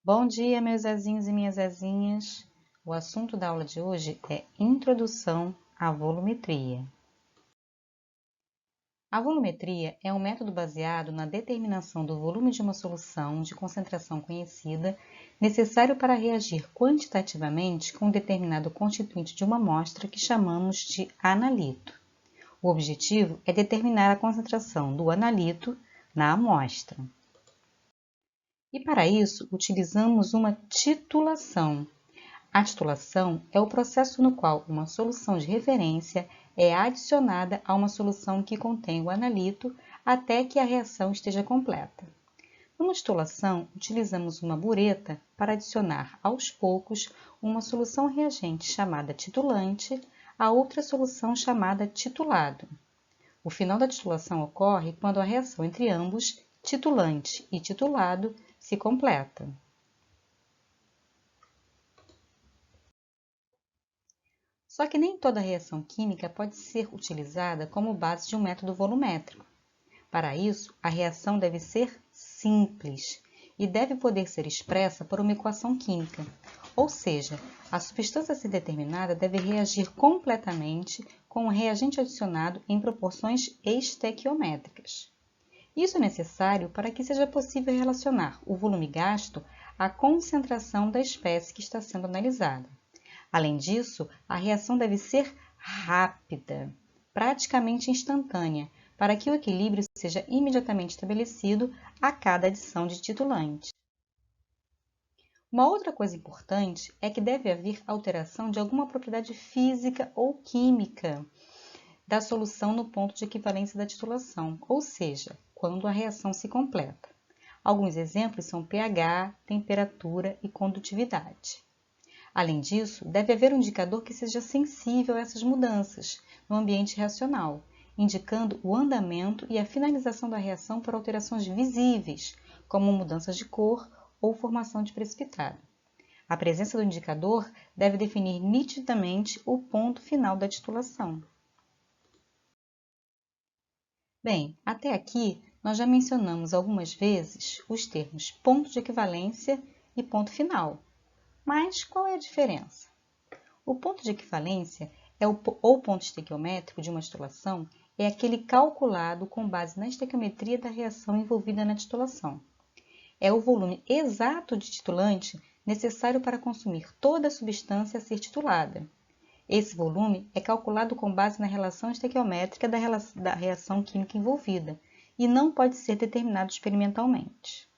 Bom dia, meus Zezinhos e minhas Zezinhas. O assunto da aula de hoje é Introdução à Volumetria. A volumetria é um método baseado na determinação do volume de uma solução de concentração conhecida, necessário para reagir quantitativamente com um determinado constituinte de uma amostra que chamamos de analito. O objetivo é determinar a concentração do analito na amostra. E para isso, utilizamos uma titulação. A titulação é o processo no qual uma solução de referência é adicionada a uma solução que contém o analito até que a reação esteja completa. Numa titulação, utilizamos uma bureta para adicionar aos poucos uma solução reagente chamada titulante a outra solução chamada titulado. O final da titulação ocorre quando a reação entre ambos, titulante e titulado, se completa. Só que nem toda reação química pode ser utilizada como base de um método volumétrico. Para isso, a reação deve ser simples e deve poder ser expressa por uma equação química, ou seja, a substância a ser determinada deve reagir completamente com o reagente adicionado em proporções estequiométricas. Isso é necessário para que seja possível relacionar o volume gasto à concentração da espécie que está sendo analisada. Além disso, a reação deve ser rápida, praticamente instantânea, para que o equilíbrio seja imediatamente estabelecido a cada adição de titulante. Uma outra coisa importante é que deve haver alteração de alguma propriedade física ou química da solução no ponto de equivalência da titulação, ou seja, quando a reação se completa. Alguns exemplos são pH, temperatura e condutividade. Além disso, deve haver um indicador que seja sensível a essas mudanças no ambiente reacional, indicando o andamento e a finalização da reação por alterações visíveis, como mudanças de cor ou formação de precipitado. A presença do indicador deve definir nitidamente o ponto final da titulação. Bem, até aqui nós já mencionamos algumas vezes os termos ponto de equivalência e ponto final. Mas qual é a diferença? O ponto de equivalência ou ponto estequiométrico de uma titulação é aquele calculado com base na estequiometria da reação envolvida na titulação. É o volume exato de titulante necessário para consumir toda a substância a ser titulada. Esse volume é calculado com base na relação estequiométrica da reação química envolvida e não pode ser determinado experimentalmente.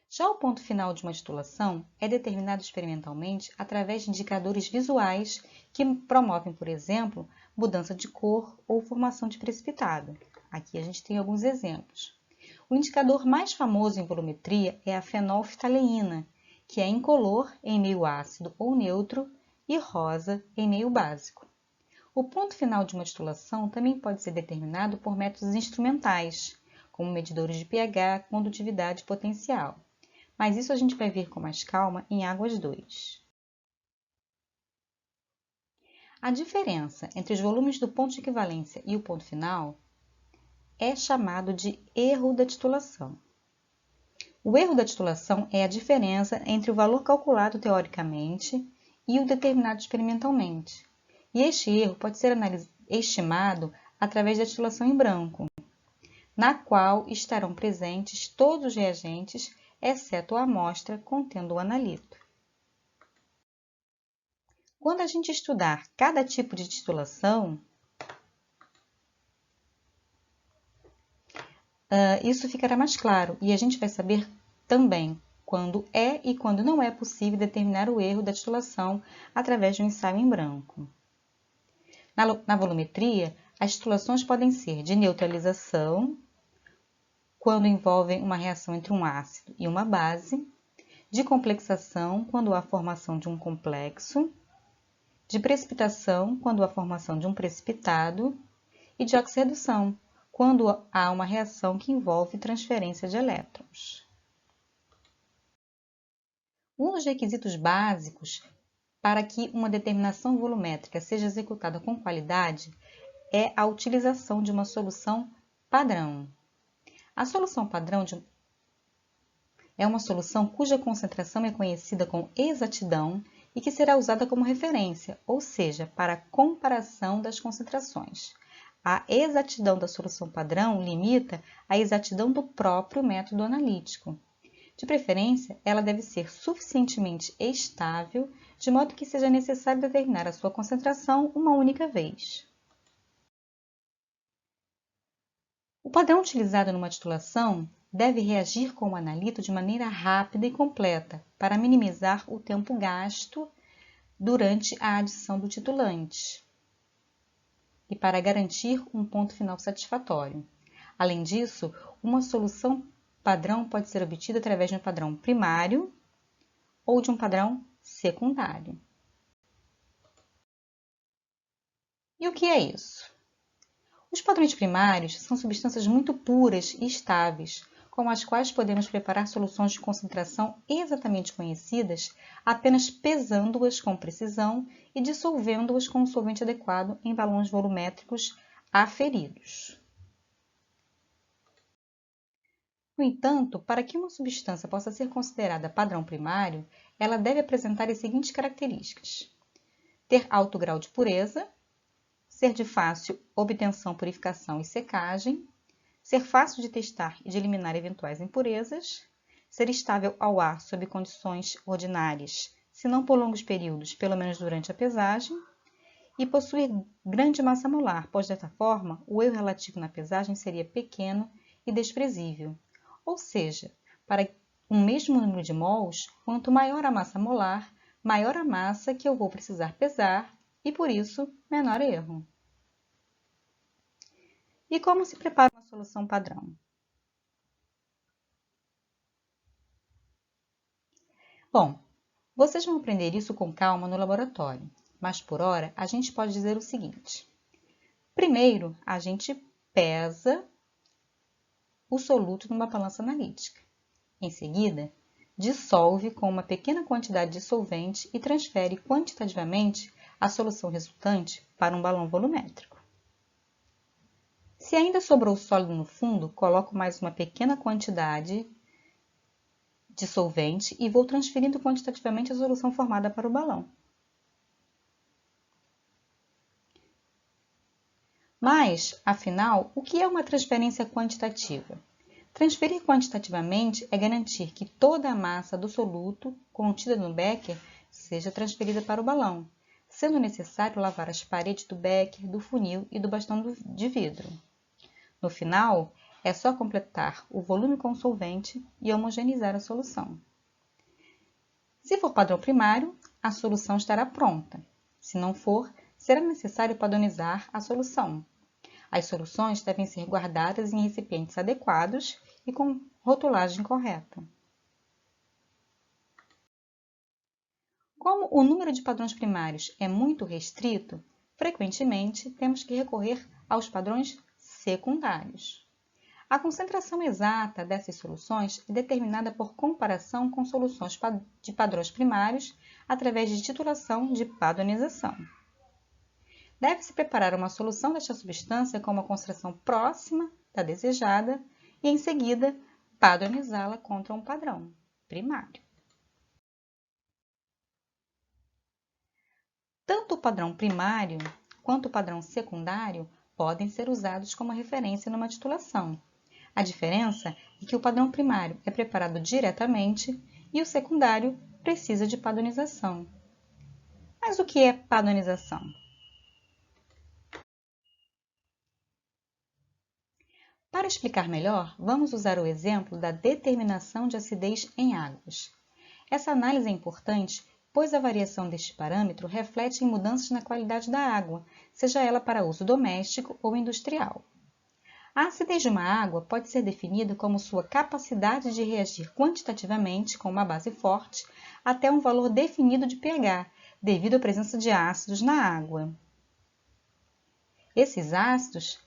Já o ponto final de uma titulação é determinado experimentalmente através de indicadores visuais que promovem, por exemplo, mudança de cor ou formação de precipitado. Aqui a gente tem alguns exemplos. O indicador mais famoso em volumetria é a fenolftaleína, que é incolor em meio ácido ou neutro e rosa em meio básico. O ponto final de uma titulação também pode ser determinado por métodos instrumentais, como medidores de pH, condutividade e potencial. Mas isso a gente vai ver com mais calma em Águas 2. A diferença entre os volumes do ponto de equivalência e o ponto final é chamado de erro da titulação. O erro da titulação é a diferença entre o valor calculado teoricamente e o determinado experimentalmente. E este erro pode ser estimado através da titulação em branco, na qual estarão presentes todos os reagentes, exceto a amostra contendo o analito. Quando a gente estudar cada tipo de titulação, isso ficará mais claro e a gente vai saber também quando é e quando não é possível determinar o erro da titulação através de um ensaio em branco. Na volumetria, as titulações podem ser de neutralização, quando envolvem uma reação entre um ácido e uma base, de complexação, quando há a formação de um complexo, de precipitação, quando há a formação de um precipitado, e de oxirredução, quando há uma reação que envolve transferência de elétrons. Um dos requisitos básicos para que uma determinação volumétrica seja executada com qualidade é a utilização de uma solução padrão. A solução padrão é uma solução cuja concentração é conhecida com exatidão e que será usada como referência, ou seja, para a comparação das concentrações. A exatidão da solução padrão limita a exatidão do próprio método analítico. De preferência, ela deve ser suficientemente estável, de modo que seja necessário determinar a sua concentração uma única vez. O padrão utilizado numa titulação deve reagir com o analito de maneira rápida e completa, para minimizar o tempo gasto durante a adição do titulante e para garantir um ponto final satisfatório. Além disso, uma solução padrão pode ser obtida através de um padrão primário ou de um padrão secundário. E o que é isso? Os padrões primários são substâncias muito puras e estáveis, com as quais podemos preparar soluções de concentração exatamente conhecidas, apenas pesando-as com precisão e dissolvendo-as com um solvente adequado em balões volumétricos aferidos. No entanto, para que uma substância possa ser considerada padrão primário, ela deve apresentar as seguintes características: ter alto grau de pureza, ser de fácil obtenção, purificação e secagem, ser fácil de testar e de eliminar eventuais impurezas, ser estável ao ar sob condições ordinárias, se não por longos períodos, pelo menos durante a pesagem, e possuir grande massa molar, pois desta forma o erro relativo na pesagem seria pequeno e desprezível. Ou seja, para um mesmo número de mols, quanto maior a massa molar, maior a massa que eu vou precisar pesar e, por isso, menor erro. E como se prepara uma solução padrão? Bom, vocês vão aprender isso com calma no laboratório, mas por hora a gente pode dizer o seguinte. Primeiro, a gente pesa o soluto numa balança analítica. Em seguida, dissolve com uma pequena quantidade de solvente e transfere quantitativamente a solução resultante para um balão volumétrico. Se ainda sobrou sólido no fundo, coloco mais uma pequena quantidade de solvente e vou transferindo quantitativamente a solução formada para o balão. Mas, afinal, o que é uma transferência quantitativa? Transferir quantitativamente é garantir que toda a massa do soluto contida no becker seja transferida para o balão, sendo necessário lavar as paredes do becker, do funil e do bastão de vidro. No final, é só completar o volume com solvente e homogeneizar a solução. Se for padrão primário, a solução estará pronta. Se não for, será necessário padronizar a solução. As soluções devem ser guardadas em recipientes adequados e com rotulagem correta. Como o número de padrões primários é muito restrito, frequentemente temos que recorrer aos padrões secundários. A concentração exata dessas soluções é determinada por comparação com soluções de padrões primários através de titulação de padronização. Deve-se preparar uma solução desta substância com uma concentração próxima da desejada e, em seguida, padronizá-la contra um padrão primário. Tanto o padrão primário quanto o padrão secundário podem ser usados como referência numa titulação. A diferença é que o padrão primário é preparado diretamente e o secundário precisa de padronização. Mas o que é padronização? Para explicar melhor, vamos usar o exemplo da determinação de acidez em águas. Essa análise é importante, pois a variação deste parâmetro reflete em mudanças na qualidade da água, seja ela para uso doméstico ou industrial. A acidez de uma água pode ser definida como sua capacidade de reagir quantitativamente com uma base forte até um valor definido de pH, devido à presença de ácidos na água. Esses ácidos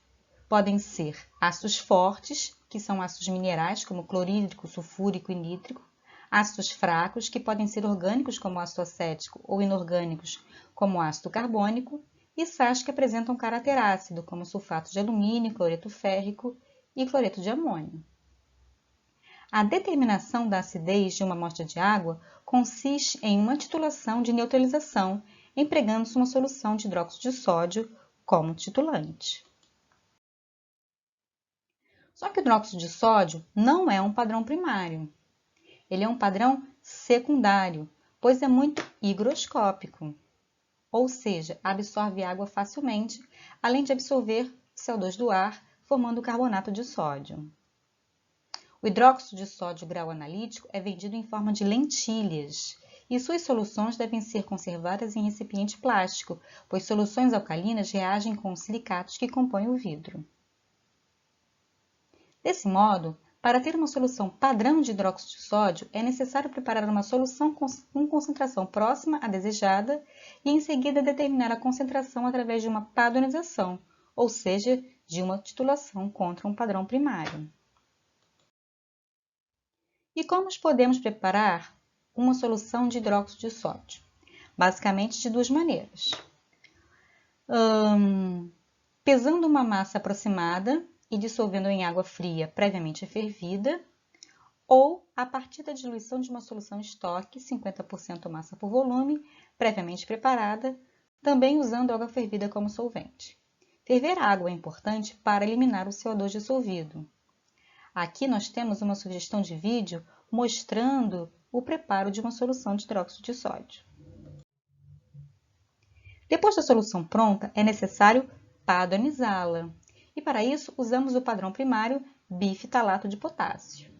podem ser ácidos fortes, que são ácidos minerais, como clorídrico, sulfúrico e nítrico, ácidos fracos, que podem ser orgânicos, como ácido acético, ou inorgânicos, como ácido carbônico, e sais que apresentam caráter ácido, como sulfato de alumínio, cloreto férrico e cloreto de amônio. A determinação da acidez de uma amostra de água consiste em uma titulação de neutralização, empregando-se uma solução de hidróxido de sódio como titulante. Só que o hidróxido de sódio não é um padrão primário. Ele é um padrão secundário, pois é muito higroscópico, ou seja, absorve água facilmente, além de absorver CO2 do ar, formando carbonato de sódio. O hidróxido de sódio grau analítico é vendido em forma de lentilhas e suas soluções devem ser conservadas em recipiente plástico, pois soluções alcalinas reagem com os silicatos que compõem o vidro. Desse modo, para ter uma solução padrão de hidróxido de sódio, é necessário preparar uma solução com concentração próxima à desejada e em seguida determinar a concentração através de uma padronização, ou seja, de uma titulação contra um padrão primário. E como podemos preparar uma solução de hidróxido de sódio? Basicamente de duas maneiras. Pesando uma massa aproximada e dissolvendo em água fria previamente fervida, ou a partir da diluição de uma solução estoque, 50% massa por volume, previamente preparada, também usando água fervida como solvente. Ferver a água é importante para eliminar o CO2 dissolvido. Aqui nós temos uma sugestão de vídeo mostrando o preparo de uma solução de hidróxido de sódio. Depois da solução pronta, é necessário padronizá-la. E para isso, usamos o padrão primário bifitalato de potássio.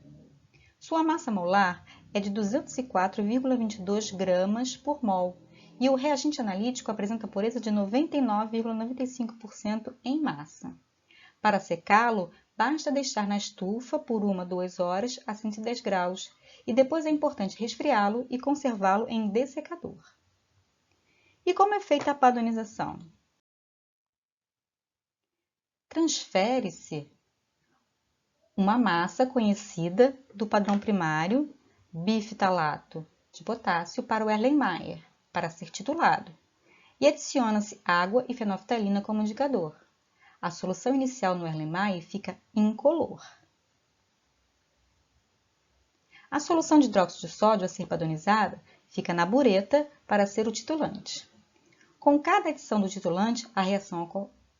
Sua massa molar é de 204,22 gramas por mol e o reagente analítico apresenta pureza de 99,95% em massa. Para secá-lo, basta deixar na estufa por 1 a 2 horas a 110 graus e depois é importante resfriá-lo e conservá-lo em dessecador. E como é feita a padronização? Transfere-se uma massa conhecida do padrão primário bifitalato de potássio para o Erlenmeyer, para ser titulado, e adiciona-se água e fenolftalina como indicador. A solução inicial no Erlenmeyer fica incolor. A solução de hidróxido de sódio a ser padronizada fica na bureta para ser o titulante. Com cada adição do titulante, a reação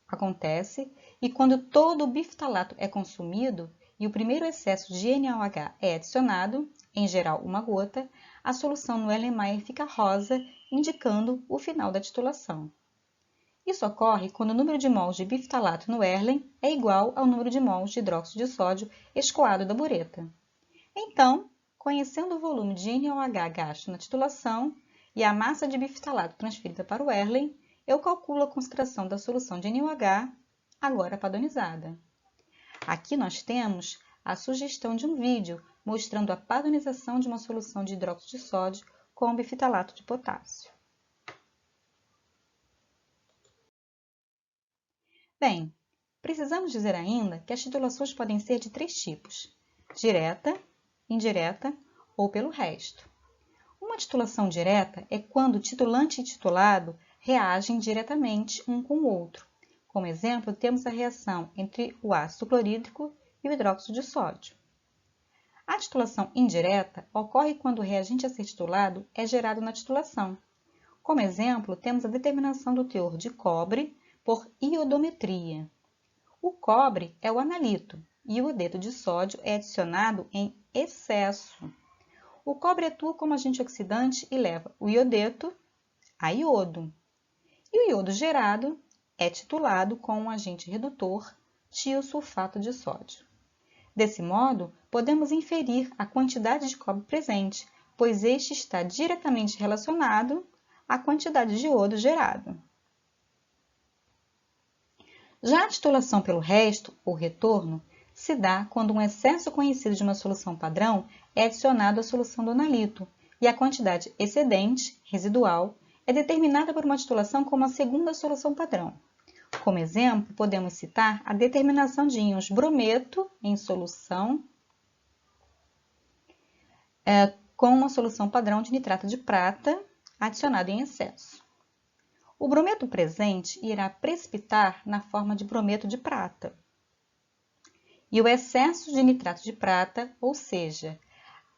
acontece e quando todo o bifitalato é consumido e o primeiro excesso de NaOH é adicionado, em geral uma gota, a solução no Erlenmeyer fica rosa, indicando o final da titulação. Isso ocorre quando o número de mols de bifitalato no Erlen é igual ao número de mols de hidróxido de sódio escoado da bureta. Então, conhecendo o volume de NaOH gasto na titulação e a massa de bifitalato transferida para o Erlen, eu calculo a concentração da solução de NaOH, agora padronizada. Aqui nós temos a sugestão de um vídeo mostrando a padronização de uma solução de hidróxido de sódio com bifitalato de potássio. Bem, precisamos dizer ainda que as titulações podem ser de 3 tipos: direta, indireta ou pelo resto. Uma titulação direta é quando titulante e titulado reagem diretamente um com o outro. Como exemplo, temos a reação entre o ácido clorídrico e o hidróxido de sódio. A titulação indireta ocorre quando o reagente a ser titulado é gerado na titulação. Como exemplo, temos a determinação do teor de cobre por iodometria. O cobre é o analito e o iodeto de sódio é adicionado em excesso. O cobre atua como agente oxidante e leva o iodeto a iodo. E o iodo gerado é titulado com um agente redutor, tiosulfato de sódio. Desse modo, podemos inferir a quantidade de cobre presente, pois este está diretamente relacionado à quantidade de iodo gerado. Já a titulação pelo resto, ou retorno, se dá quando um excesso conhecido de uma solução padrão é adicionado à solução do analito e a quantidade excedente, residual, é determinada por uma titulação como a segunda solução padrão. Como exemplo, podemos citar a determinação de íons brometo em solução com uma solução padrão de nitrato de prata adicionado em excesso. O brometo presente irá precipitar na forma de brometo de prata. E o excesso de nitrato de prata, ou seja,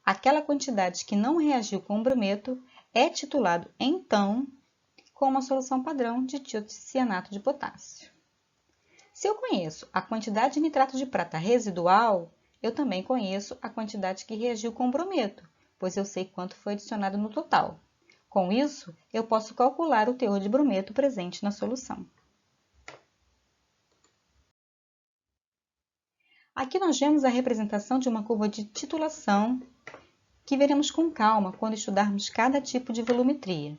aquela quantidade que não reagiu com o brometo, é titulado, então, como a solução padrão de tiocianato de potássio. Se eu conheço a quantidade de nitrato de prata residual, eu também conheço a quantidade que reagiu com o brometo, pois eu sei quanto foi adicionado no total. Com isso, eu posso calcular o teor de brometo presente na solução. Aqui nós vemos a representação de uma curva de titulação que veremos com calma quando estudarmos cada tipo de volumetria.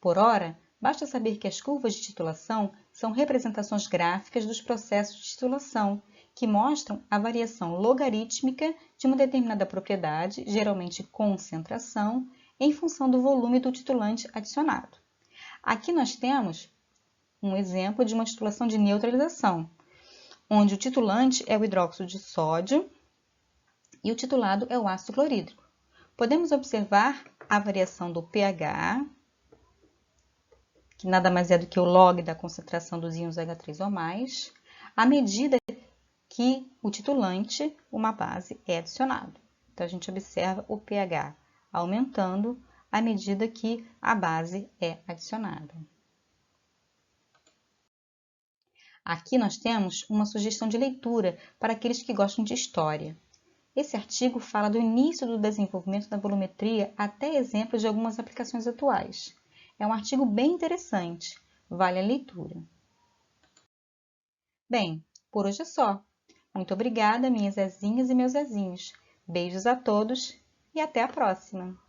Por ora, basta saber que as curvas de titulação são representações gráficas dos processos de titulação, que mostram a variação logarítmica de uma determinada propriedade, geralmente concentração, em função do volume do titulante adicionado. Aqui nós temos um exemplo de uma titulação de neutralização, onde o titulante é o hidróxido de sódio e o titulado é o ácido clorídrico. Podemos observar a variação do pH, que nada mais é do que o log da concentração dos íons H3O+, à medida que o titulante, uma base, é adicionado. Então, a gente observa o pH aumentando à medida que a base é adicionada. Aqui nós temos uma sugestão de leitura para aqueles que gostam de história. Esse artigo fala do início do desenvolvimento da volumetria até exemplos de algumas aplicações atuais. É um artigo bem interessante, vale a leitura. Bem, por hoje é só. Muito obrigada, minhas Zezinhas e meus Zezinhos. Beijos a todos e até a próxima!